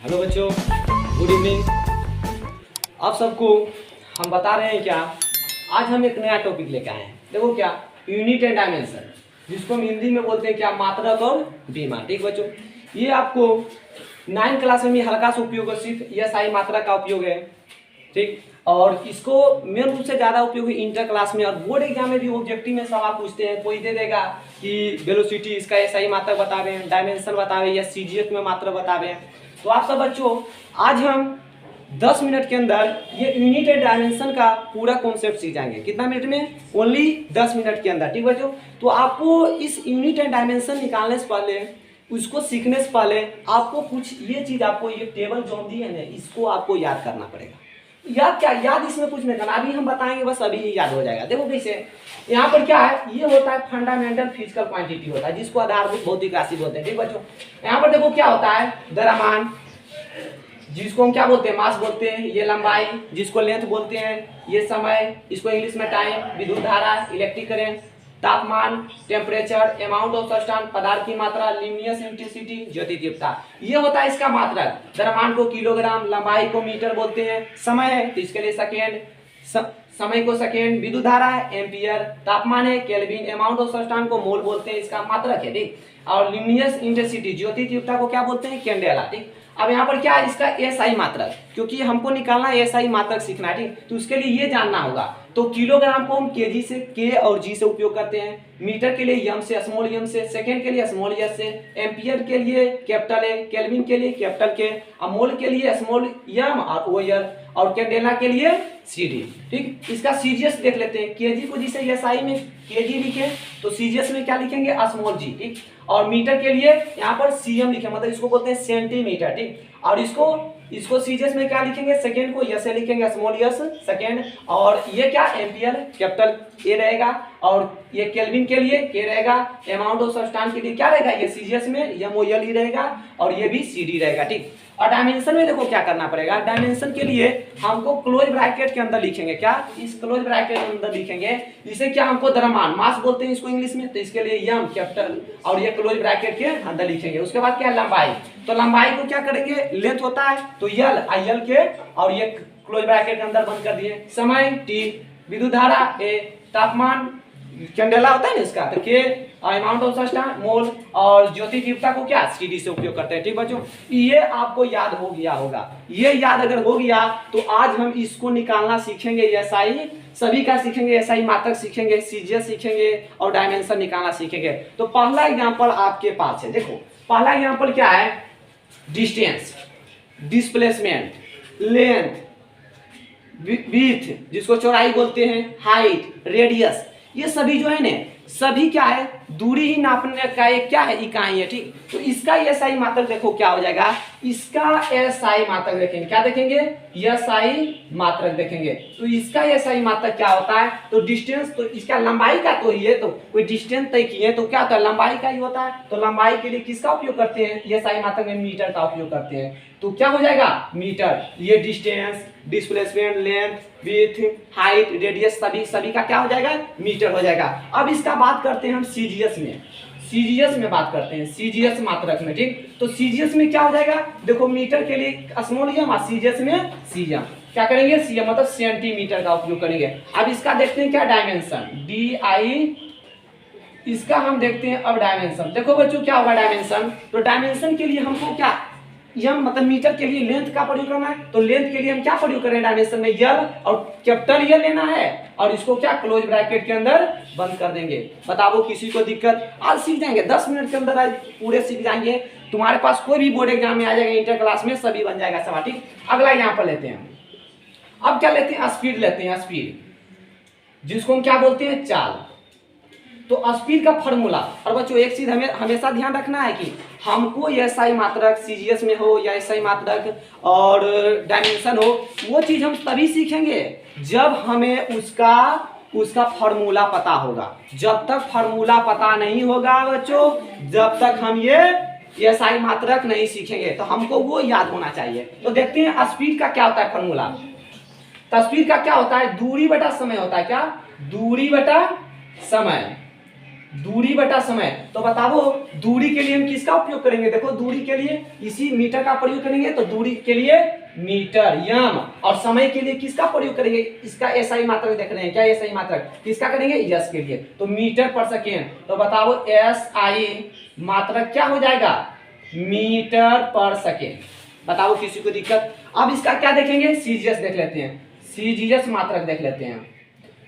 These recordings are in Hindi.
हेलो बच्चों, गुड इवनिंग। आप सबको हम बता रहे हैं क्या, आज हम एक नया टॉपिक लेकर आए हैं। देखो क्या, यूनिट एंड डायमेंशन, जिसको हम हिंदी में बोलते हैं क्या, मात्रक और बीमा। ठीक बच्चों, ये आपको 9 क्लास में हल्का सा उपयोग है, सिर्फ ये साई मात्रा का उपयोग है। ठीक, और इसको मेन रूप से ज़्यादा उपयोग है इंटर क्लास में, और बोर्ड एग्जाम में भी ऑब्जेक्टिव में सवाल पूछते हैं। कोई दे देगा कि वेलोसिटी इसका ऐसा ही मात्रक बता रहे हैं, डायमेंशन बता रहे हैं, या सीजीएफ में मात्रक बता रहे हैं। तो आप सब बच्चों, आज हम 10 मिनट के अंदर ये यूनिट एंड डायमेंशन का पूरा कॉन्सेप्ट सीख जाएंगे। कितना मिनट में? ओनली 10 मिनट के अंदर। ठीक बच्चों, तो आपको इस यूनिट एंड डायमेंशन निकालने से पहले, उसको सीखने से पहले आपको कुछ ये चीज़, आपको ये टेबल जो दी है ना, इसको आपको याद करना पड़ेगा। याद क्या, याद इसमें कुछ नहीं करना, अभी हम बताएंगे, बस अभी ही याद हो जाएगा। देखो कैसे, यहाँ पर क्या है, ये होता है फंडामेंटल फिजिकल क्वांटिटी होता है, जिसको आधारभूत भौतिक राशि बोलते हैं। ठीक बच्चों, यहाँ पर देखो क्या होता है, द्रव्यमान, जिसको हम क्या बोलते हैं, मास बोलते हैं। ये लंबाई, जिसको लेंथ बोलते हैं। ये समय, इसको इंग्लिश में टाइम। विद्युत धारा, इलेक्ट्रिक करंट। तापमान, टेम्परेचर। अमाउंट ऑफ सब्सटेंस, पदार्थ की मात्रा। ल्यूमिनस इंटेंसिटी, ज्योति तीव्रता। ये होता है इसका मात्रक। द्रव्यमान को किलोग्राम, लंबाई को मीटर बोलते हैं। समय है तो इसके लिए सेकेंड, समय को सेकेंड। विद्युत धारा है एम्पियर। तापमान है केल्विन। अमाउंट ऑफ सब्सटेंस को मोल बोलते हैं, इसका मात्रक है। ठीक, और ल्यूमिनस इंटेंसिटी, ज्योति तीव्रता को क्या बोलते हैं, कैंडेला। ठीक, अब यहाँ पर क्या है, इसका एसआई मात्रक, क्योंकि हमको निकालना एसआई मात्रक सीखना है। ठीक, तो उसके लिए ये जानना होगा। तो किलोग्राम को हम केजी से, के और जी से उपयोग करते हैं। मीटर के लिए यम से, स्मॉल यम से। सेकेंड के लिए स्मॉल एस से। एम्पियर के लिए कैपिटल ए। केल्विन के लिए कैपिटल के। मोल के लिए स्मॉल यम और ओ एल। और कैंडेला के लिए सीडी। ठीक, इसका सीजीएस देख लेते हैं। केजी को जिसे एसआई में केजी लिखे, तो सीजीएस में क्या लिखेंगे, स्मॉल जी। ठीक, और मीटर के लिए यहाँ पर सीएम लिखे, मतलब इसको बोलते हैं सेंटीमीटर। ठीक, और इसको सीजीएस में क्या लिखेंगे, सेकेंड को यस से लिखेंगे, स्मॉल यस सेकेंड। और ये क्या, एम्पियर कैपिटल ए रहेगा। और ये केल्विन के लिए के रहेगा। अमाउंट ऑफ सब्सटेंस के लिए क्या रहेगा, ये सीजीएस में एम ओ एल ही रहेगा, और ये भी सीडी रहेगा। ठीक, और डायमेंशन में देखो क्या करना पड़ेगा। डायमेंशन के लिए हमको क्लोज ब्रैकेट के अंदर लिखेंगे, क्या, इस क्लोज ब्रैकेट के अंदर लिखेंगे। इसे क्या, हमको द्रव्यमान, मास बोलते हैं इसको इंग्लिश में, तो इसके लिए यम कैपिटल, और ये क्लोज ब्रैकेट के अंदर लिखेंगे। उसके बाद क्या, लंबाई, तो लंबाई को क्या करेंगे, लेंथ होता है तो यल, आई के, और ये क्लोज ब्रैकेट के अंदर बंद कर दिए। समय टी। विद्युत धारा ए। तापमान कैंडेला होता है ना इसका, तो के। अमाउंट ऑफ सब्सटेंस मोल। और ज्योति तीव्रता को क्या, सीडी से उपयोग करते हैं। ठीक बच्चों, ये आपको याद हो गया होगा। ये याद अगर हो गया तो आज हम इसको निकालना सीखेंगे, एसआई सभी का सीखेंगे, एसआई मात्रक सीखेंगे, सीजीएस सीखेंगे, और डायमेंशन निकालना सीखेंगे। तो पहला एग्जांपल आपके पास है। देखो पहला एग्जांपल क्या है, डिस्टेंस, डिस्प्लेसमेंट, लेंथ, विड्थ, जिसको चौड़ाई बोलते हैं, हाइट, रेडियस, ये सभी जो है ना, सभी क्या है, दूरी ही नापने का एक क्या है, इकाई है। ठीक, तो इसका एसआई मात्रक देखो क्या हो जाएगा, इसका एसआई मात्रक देखेंगे, क्या देखेंगे, एसआई मात्रक देखेंगे। तो इसका एसआई मात्रक क्या होता है, तो डिस्टेंस, तो इसका लंबाई का, तो ये तो कोई डिस्टेंस तय किए तो क्या होता है, लंबाई का ही होता है। तो लंबाई के लिए किसका उपयोग करते हैं, एसआई मात्रक में मीटर का उपयोग करते हैं। तो क्या हो जाएगा, मीटर। ये distance, displacement, length, width, height, radius, सभी का क्या हो जाएगा, मीटर हो जाएगा। अब इसका बात करते हैं हम सीजीएस में, सीजीएस में बात करते हैं, सीजीएस मात्रक में। ठीक, तो सीजीएस में क्या हो जाएगा, देखो मीटर के लिए स्मॉल एम, सीजीएस में सीएम, क्या करेंगे, सीएम मतलब सेंटीमीटर का उपयोग करेंगे। अब इसका देखते हैं क्या, डायमेंशन, डी आई, इसका हम देखते हैं अब डायमेंशन। देखो बच्चों क्या होगा डायमेंशन, तो डायमेंशन के लिए हमको क्या, यम मतलब मीटर के लिए लेंथ का प्रयोग करना है, तो लेंथ के लिए हम क्या प्रयोग करें डायमेंशन में, यल, और कैपिटल यल लेना है, और इसको क्या, क्लोज ब्रैकेट के अंदर बंद कर देंगे। बताओ किसी को दिक्कत, आज सीख जाएंगे 10 मिनट के अंदर, आज पूरे सीख जाएंगे। तुम्हारे पास कोई भी बोर्ड एग्जाम में आ जाएगा, इंटर क्लास में सभी बन जाएगा सवाल। ठीक, अगला यहाँ पर लेते हैं, अब क्या लेते हैं, स्पीड लेते हैं, स्पीड, जिसको हम क्या बोलते हैं, चाल। तो स्पीड का फॉर्मूला, और बच्चों एक चीज हमें हमेशा ध्यान रखना है कि हमको एसआई मात्रक सीजीएस में हो या एसआई मात्रक और डायमेंशन हो, वो चीज हम तभी सीखेंगे जब हमें उसका फॉर्मूला पता होगा। जब तक फॉर्मूला पता नहीं होगा बच्चों, जब तक हम ये एसआई मात्रक नहीं सीखेंगे, तो हमको वो याद होना चाहिए। तो देखते हैं स्पीड का क्या होता है फॉर्मूला। तो स्पीड का क्या होता है, दूरी बटा समय होता है, क्या, दूरी बटा समय, दूरी बटा समय। तो बताओ दूरी के लिए हम किसका उपयोग करेंगे? देखो दूरी के लिए इसी मीटर का प्रयोग करेंगे, तो दूरी के लिए मीटर यम, और समय के लिए किसका प्रयोग करेंगे? इसका एसआई मात्रक देख रहे हैं क्या? एसआई मात्रक किसका करेंगे? यस के लिए, तो मीटर पर सेकेंड। तो बताओ एसआई मात्रक क्या हो जाएगा? मीटर पर सेकेंड। बताओ किसी को दिक्कत? अब इसका क्या देखेंगे? सीजीएस देख लेते हैं, सीजीएस मात्रक देख लेते हैं।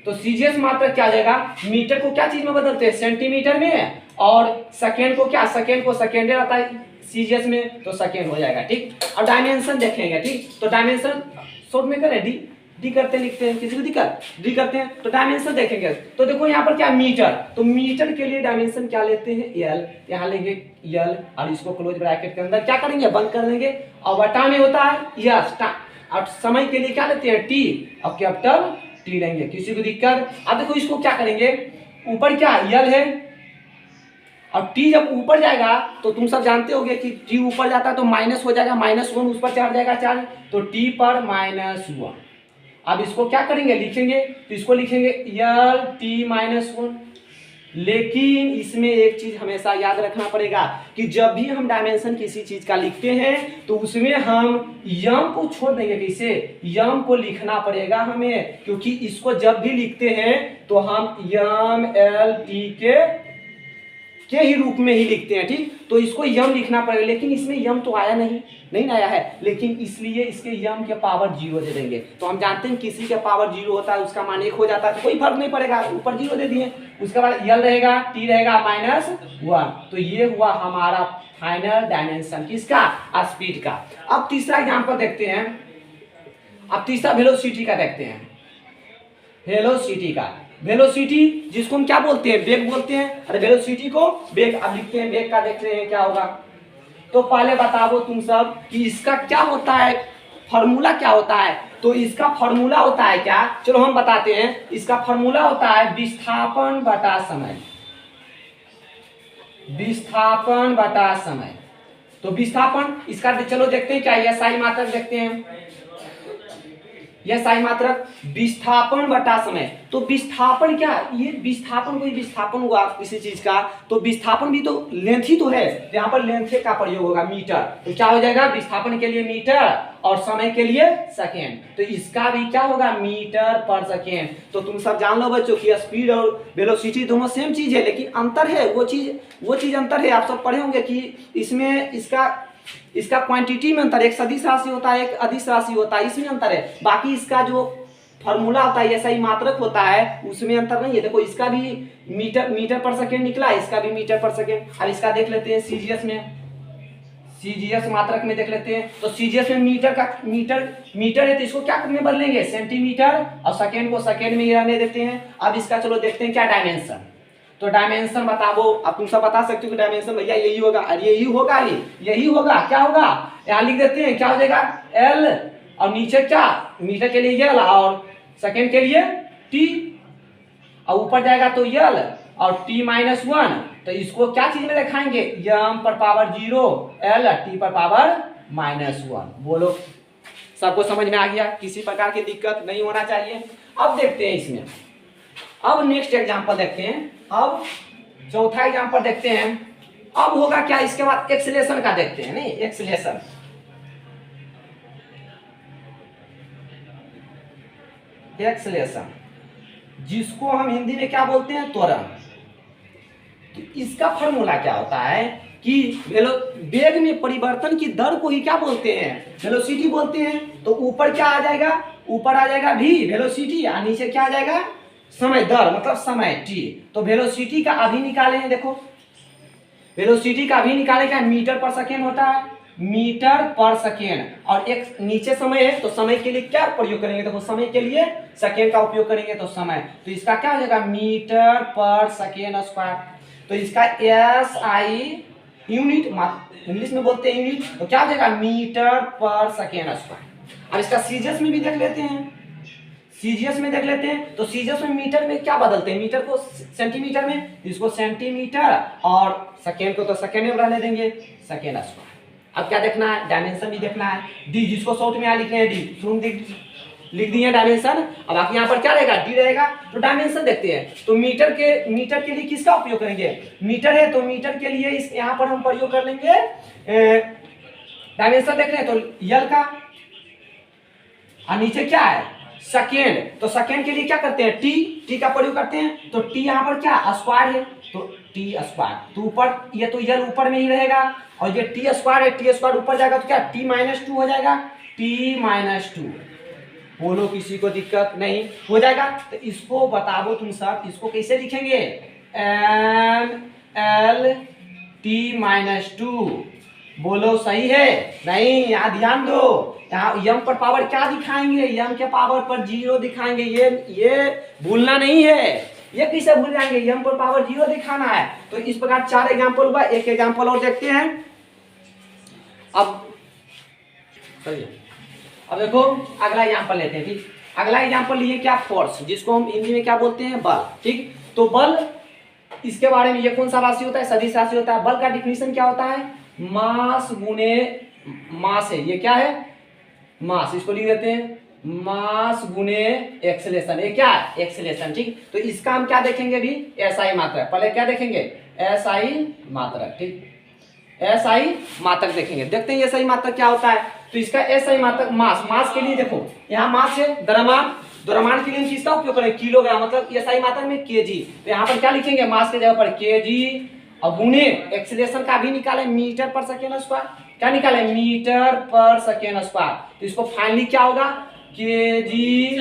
तो सीजीएस मात्रक क्या आ जाएगा? मीटर को क्या चीज में बदलते हैं? सेंटीमीटर में, और सेकेंड को क्या? सेकेंड को सेकेंड आता है सीजीएस में, तो सेकेंड हो जाएगा। ठीक, अब डायमेंशन देखेंगे। ठीक, तो डायमेंशन शॉर्ट में करें डी, डी करते लिखते हैं, किसी को दिक्कत? डी करते हैं, तो डायमेंशन देखेंगे। तो देखो यहाँ पर क्या मीटर, तो मीटर के लिए डायमेंशन क्या लेते हैं? एल, यहाँ लेंगे एल, और इसको क्लोज ब्रैकेट के अंदर क्या करेंगे? बंद कर देंगे, और बटा में होता है यस, और समय के लिए क्या लेते हैं? टी, और कैपिटल टी लेंगे, किसी को दिक्कत? अब देखो इसको क्या करेंगे? ऊपर क्या यल है, और टी जब ऊपर जाएगा तो तुम सब जानते होगे कि टी ऊपर जाता है तो माइनस हो जाएगा, -1 उस पर चढ़ जाएगा चार्ज, तो टी पर -1। अब इसको क्या करेंगे? लिखेंगे, तो इसको लिखेंगे यल टी -1। लेकिन इसमें एक चीज हमेशा याद रखना पड़ेगा कि जब भी हम डायमेंशन किसी चीज का लिखते हैं तो उसमें हम यम को छोड़ देंगे। कैसे? यम को लिखना पड़ेगा हमें, क्योंकि इसको जब भी लिखते हैं तो हम यम एल टी के ही रूप में ही लिखते हैं। ठीक, तो इसको यम लिखना पड़ेगा, लेकिन इसमें यम तो आया नहीं आया है, लेकिन इसलिए इसके यम के पावर 0 दे देंगे। तो हम जानते हैं किसी के पावर 0 होता है उसका मान 1 हो जाता है, तो कोई फर्क नहीं पड़ेगा, ऊपर 0 दे दिए। उसके बाद यल रहेगा, टी रहेगा -1। तो ये हुआ हमारा फाइनल डायमेंशन किसका? स्पीड का। अब तीसरा एग्जांपल देखते हैं, अब तीसरा वेलोसिटी का देखते हैं। वेलोसिटी का, वेलोसिटी जिसको हम क्या बोलते हैं? वेग बोलते हैं। अरे वेलोसिटी को वेग, अब लिखते हैं वेग का, देखते हैं क्या होगा। तो पहले बताओ तुम सब कि इसका क्या होता है, फॉर्मूला क्या होता है? तो इसका फॉर्मूला होता है क्या? चलो हम बताते हैं। इसका फॉर्मूला होता है विस्थापन बटा समय, विस्थापन बटा समय। तो विस्थापन इसका चलो देखते हैं क्या, एसआई मात्रक देखते हैं। यह साई मात्रक विस्थापन बटा समय। तो विस्थापन क्या? ये विस्थापन, कोई विस्थापन हुआ किसी चीज का, तो विस्थापन भी तो लेंथ ही तो है, यहाँ पर लेंथ का प्रयोग होगा मीटर। तो क्या हो जाएगा? विस्थापन के लिए मीटर और समय के लिए सेकेंड, तो इसका भी क्या होगा? मीटर पर सेकेंड। तो तुम सब जान लो बच्चों कि स्पीड और वेलोसिटी दोनों सेम चीज है, लेकिन अंतर है, वो चीज अंतर है। आप सब पढ़े होंगे कि इसमें इसका क्वांटिटी में अंतर, एक सदिश राशि होता है, एक अदिश राशि होता है, इसमें अंतर है। बाकी इसका जो फॉर्मूला होता है, ऐसा ही मात्रक होता है, उसमें अंतर नहीं है। देखो इसका भी मीटर पर सेकेंड निकला, इसका भी मीटर पर सेकेंड। अब इसका देख लेते हैं सीजीएस में, सीजीएस मात्रक में देख लेते हैं। तो सीजीएस में मीटर है, तो इसको क्या में बदलेंगे? सेंटीमीटर, और सेकेंड को सेकेंड में ही रहने देते हैं। अब इसका चलो देखते हैं क्या डायमेंशन। तो डायमेंशन बताओ, अब तुम सब बता सकते हो कि डायमेंशन भैया यही होगा, अरे यही होगा, यही होगा। क्या होगा? यहाँ लिख देते हैं, क्या हो जाएगा? एल, और नीचे क्या? मीटर के लिए एल, और सेकेंड के लिए टी, और ऊपर जाएगा तो एल और टी -1। तो इसको क्या चीज में दिखाएंगे? यम पर पावर 0, एल टी पर पावर -1। बोलो सबको समझ में आ गया? किसी प्रकार की दिक्कत नहीं होना चाहिए। अब देखते हैं इसमें, अब नेक्स्ट एग्जांपल देखते हैं। अब चौथा एग्जांपल देखते हैं। अब होगा क्या? इसके बाद एक्सीलरेशन का देखते हैं। नहीं, एक्सीलरेशन, एक्सीलरेशन जिसको हम हिंदी में क्या बोलते हैं? त्वरण। तो इसका फॉर्मूला क्या होता है कि वेग में परिवर्तन की दर को ही क्या बोलते हैं? वेलोसिटी बोलते हैं। तो ऊपर क्या आ जाएगा? ऊपर आ जाएगा v वेलोसिटी, और नीचे क्या आ जाएगा? समय, दर मतलब समय t। तो वेलोसिटी का अभी निकाले हैं, देखो वेलोसिटी का अभी निकाले क्या? मीटर पर सेकेंड होता है, मीटर पर सेकेंड, और एक नीचे समय है, तो समय के लिए क्या प्रयोग करेंगे? देखो समय के लिए सेकेंड का उपयोग करेंगे, तो समय, तो इसका क्या हो जाएगा? मीटर पर सेकेंड स्क्वायर। तो इसका एस आई यूनिट, इंग्लिश में बोलते हैं यूनिट, तो क्या हो जाएगा? मीटर पर सेकेंड स्क्वायर। अब इसका सीजीएस में भी देख लेते हैं, सीजीएस में देख लेते हैं। तो सीजीएस में मीटर में क्या बदलते हैं? मीटर को सेंटीमीटर में, इसको सेंटीमीटर, और सेकेंड को तो सेकेंड में रहने देंगे, सेकेंड स्क्वायर। अब क्या देखना है? डायमेंशन भी देखना है। डी, जिसको शॉर्ट में यहाँ लिखे हैं डी, सुन लिख दिए डायमेंशन। अब बाकी यहाँ पर क्या रहेगा, डी रहेगा। तो डायमेंशन देखते हैं, तो मीटर के लिए किसका उपयोग करेंगे, मीटर है तो मीटर के लिए इस यहाँ पर हम प्रयोग कर लेंगे डायमेंशन देख रहे हैं तो यल का, और नीचे क्या है सेकेंड, तो सेकेंड के लिए क्या करते हैं, टी का प्रयोग करते हैं। तो टी यहाँ पर क्या स्क्वायर है, तो टी स्क्वायर, तो ऊपर ये तो यल ऊपर में ही रहेगा, और ये टी स्क्वायर है, टी स्क्वायर ऊपर जाएगा तो क्या t-2 हो जाएगा, t-2। बोलो किसी को दिक्कत नहीं हो जाएगा। तो इसको बताओ तुम सब, इसको कैसे लिखेंगे, एल t-2। बोलो सही है, नहीं यहाँ ध्यान दो, यहाँ यम पर पावर क्या दिखाएंगे, यम के पावर पर 0 दिखाएंगे, ये भूलना नहीं है, ये कैसे भूल जाएंगे, यम पर पावर 0 दिखाना है। तो इस प्रकार 4 एग्जाम्पल हुआ, एक एग्जाम्पल और देखते हैं। अब देखो अगला एग्जाम्पल लेते हैं, ठीक। अगला एग्जाम्पल लिए क्या, फोर्स, जिसको हम हिंदी में क्या बोलते हैं, बल, ठीक। तो बल, इसके बारे में, ये कौन सा राशि होता है, सदिश राशि होता है। बल का डिफिनीशन क्या होता है, मास गुने मास है, ये क्या है मास, इसको लिख देते हैं मास गुने एक्सेलेरेशन, ये क्या है एक्सेलेरेशन, ठीक। तो इसका हम क्या देखेंगे अभी, एसआई मात्रक, पहले क्या देखेंगे एसआई मात्रक, ठीक, एसआई मात्रक देखेंगे, देखते हैं एसआई मात्रक क्या होता है। तो इसका एसआई मात्रक मास के लिए देखो, यहाँ मास है, द्रव्यमान के लिए हम किसका उपयोग करें, किलोग्राम, मतलब एसआई मात्रक में केजी। तो यहाँ पर क्या लिखेंगे, मास के जगह पर केजी, और गुने एक्सेलरेशन का भी निकाले मीटर पर सेकेंड स्क्वायर, क्या निकाले मीटर पर सेकेंड स्क्वायर। तो इसको फाइनली क्या होगा, केजी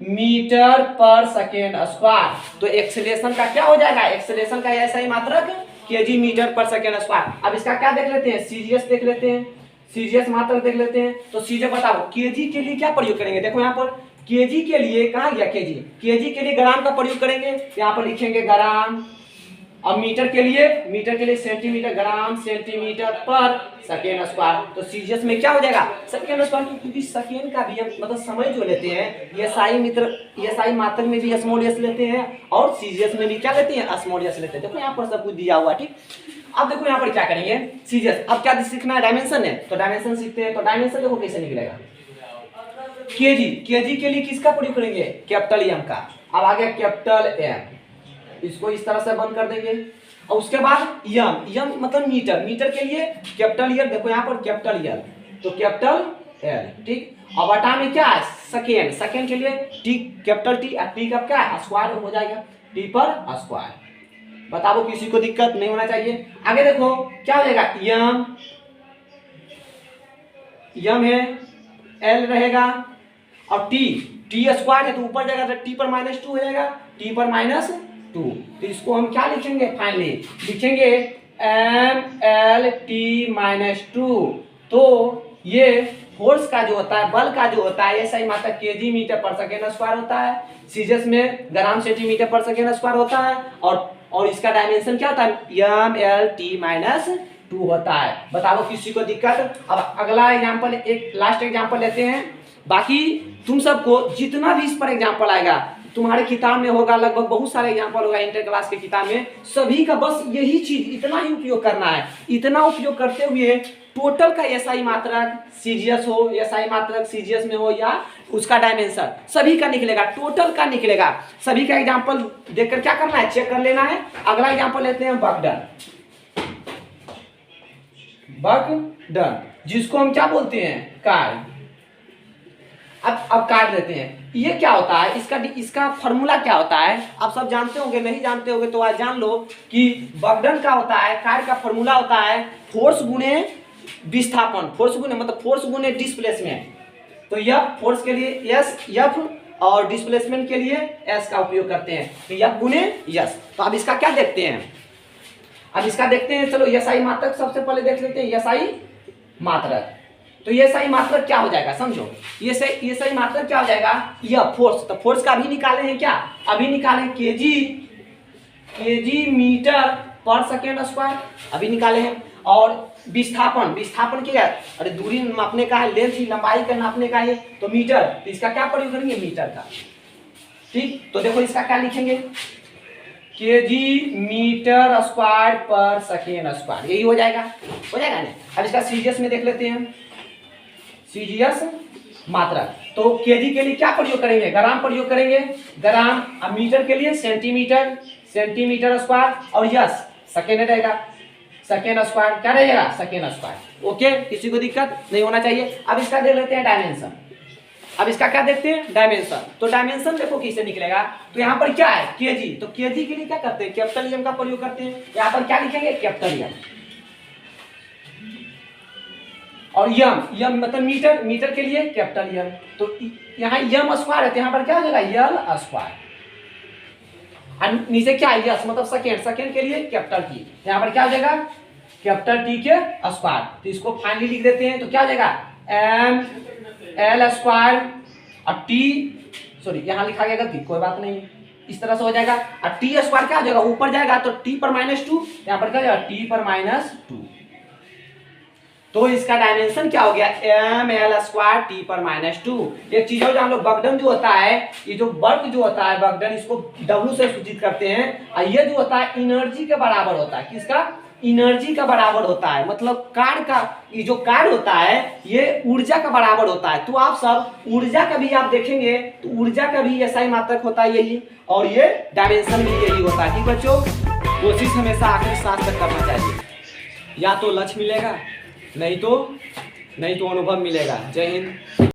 मीटर पर सेकेंड स्क्वायर। तो एक्सेलरेशन का क्या हो जाएगा, एक्सेलरेशन का ऐसा ही मात्रक केजी मीटर पर सेकेंड स्क्वायर। अब इसका क्या देख लेते हैं, सीजीएस देख लेते हैं, सीजीएस मात्रक देख लेते हैं। तो सीजीएस बताओ केजी के लिए क्या प्रयोग करेंगे, देखो यहाँ पर केजी के लिए कहाँ गया, केजी के लिए ग्राम का प्रयोग करेंगे, यहाँ पर लिखेंगे ग्राम। अब मीटर के लिए सेंटीमीटर, ग्राम सेंटीमीटर पर सेकेंड स्क्वायर। तो सीजीएस में क्या हो जाएगा सेकेंड स्क्वायर, क्योंकि सेकेंड का भी हम मतलब समय जो लेते हैं, एसआई मात्रक में भी स्मॉल एस लेते हैं, और सीजीएस में भी क्या लेते हैं स्मॉल एस लेते हैं। देखो यहाँ पर सब कुछ दिया हुआ, ठीक। अब देखो यहाँ पर क्या करेंगे, सीजीएस, अब क्या सीखना है, डायमेंशन है, तो डायमेंशन सीखते हैं। तो डायमेंशन देखो कैसे निकलेगा, केजी के लिए किसका प्रयोग करेंगे, कैपिटल एम का। अब आ गया कैपिटल एम, इसको इस तरह से बंद कर देंगे। और उसके बाद यम मतलब मीटर के लिए कैपिटल यल, देखो यहाँ पर कैपिटल यल, तो कैपिटल एल, ठीक। अब बटा में क्या है सेकेंड के लिए टी, कैपिटल टी, टी का क्या है स्क्वायर हो जाएगा, टी पर स्क्वायर। बताओ किसी को दिक्कत नहीं होना चाहिए। आगे देखो क्या हो जाएगा, यम है, एल रहेगा, और टी स्क्वायर है तो ऊपर जाएगा तो टी पर -2 हो जाएगा, टी पर -2। तो इसको हम क्या लिखेंगे, फाइनली लिखेंगे ml_t-2। तो ये फोर्स का जो होता है, बल का जो होता है, ऐसा ही मात्रक केजी मीटर पर सेकेंड स्क्वायर होता है, सीजीएस में ग्राम सेंटीमीटर पर सेकेंड स्क्वायर होता है, और इसका डायमेंशन क्या होता है ml_t-2 होता है। बताओ किसी को दिक्कत। अब अगला एग्जांपल, एक लास्ट एग्जांपल लेते हैं। बाकी तुम सबको जितना भी इस पर एग्जांपल आएगा तुम्हारे किताब में होगा, लगभग बहुत सारे एग्जांपल होगा इंटर क्लास के किताब में, सभी का बस यही चीज इतना ही उपयोग करना है। इतना उपयोग करते हुए टोटल का एसआई मात्रक सीजीएस हो, एसआई मात्रक सीजीएस में हो, या उसका डायमेंशन सभी का निकलेगा, टोटल का निकलेगा। सभी का एग्जांपल देखकर क्या करना है, चेक कर लेना है। अगला एग्जांपल लेते हैं बकडन, जिसको हम क्या बोलते हैं कार्ड। अब काट देते हैं, ये क्या होता है, इसका फॉर्मूला क्या होता है, आप सब जानते होंगे, नहीं जानते होंगे तो आज जान लो कि बकडन का होता है, कार्ड का फॉर्मूला होता है फोर्स गुने विस्थापन, फोर्स गुने मतलब फोर्स गुने डिस्प्लेसमेंट। तो यह फोर्स के लिए एस एफ, और डिस्प्लेसमेंट के लिए एस का उपयोग करते हैं, तो एफ गुने एस। तो अब इसका क्या देखते हैं, चलो एसआई मात्रक सबसे पहले देख लेते हैं, एसआई मात्रक। तो ये सही मात्रक क्या हो जाएगा, समझो, ये सही मात्रक क्या हो जाएगा, यह फोर्स। तो फोर्स का अभी निकाले हैं क्या, अभी निकाले केजी मीटर पर सेकेंड स्क्वायर, अभी निकाले हैं। और विस्थापन क्या है, अरे दूरी नापने का है, लेंथ लंबाई का नापने का है, तो मीटर, तो इसका क्या प्रयोग करेंगे, मीटर का, ठीक। तो देखो इसका क्या लिखेंगे, केजी मीटर स्क्वायर पर सेकेंड स्क्वायर, यही हो जाएगा ना। अब इसका सीजीएस में देख लेते हैं, सीजीएस मात्रक। तो केजी के लिए क्या प्रयोग करेंगे, ग्राम प्रयोग करेंगे, ग्राम। अब मीटर के लिए सेंटीमीटर, सेंटीमीटर स्क्वायर, और यस सेकेंड रहेगा, सेकेंड स्क्वायर, क्या रहेगा, सेकेंड स्क्वायर। ओके, किसी को दिक्कत नहीं होना चाहिए। अब इसका देख लेते हैं डायमेंशन। अब इसका क्या देखते हैं, डायमेंशन। तो डायमेंशन देखो किससे निकलेगा, तो यहाँ पर क्या है, केजी। तो केजी के लिए क्या करते हैं, कैपिटल एम का प्रयोग करते हैं। यहाँ पर क्या लिखेंगे, कैपिटल एम। और यम, यम मतलब मीटर, मीटर के लिए कैपिटल एम। तो यहाँ यम स्क्वायर है, तो यहाँ पर क्या हो जाएगा, यल स्क्वायर। और नीचे क्या है, यस मतलब सेकेंड, सेकेंड के लिए कैपिटल टी, यहाँ पर क्या हो जाएगा, कैपिटल टी के स्क्वायर। तो इसको फाइनली लिख देते हैं, तो क्या हो जाएगा, एम एल स्क्वायर और टी, सॉरी यहाँ लिखा गया गलती, कोई बात नहीं, इस तरह से हो जाएगा। और टी स्क्वायर क्या हो जाएगा, ऊपर जाएगा तो टी पर -2, यहाँ पर क्या हो जाएगा, टी पर -2। तो इसका डायमेंशन क्या हो गया, एम एल स्क्वायर टी पर -2। एक चीज हो जो हम लोग बगडन जो होता है, ये जो वर्क जो होता है बगडन, इसको डब्ल्यू से सूचित करते हैं। और ये जो होता है एनर्जी के बराबर होता है, किसका, एनर्जी का बराबर होता है। मतलब कार्ड का, ये जो कार्ड होता है ये ऊर्जा का बराबर होता है। तो आप सब ऊर्जा का भी आप देखेंगे तो ऊर्जा का भी ऐसा ही मात्रक होता है यही, और ये डायमेंशन भी यही होता है। ठीक बच्चों, कोशिश हमेशा आखिरी सांस तक करना चाहिए, या तो लक्ष्य मिलेगा, नहीं तो अनुभव मिलेगा। जय हिंद।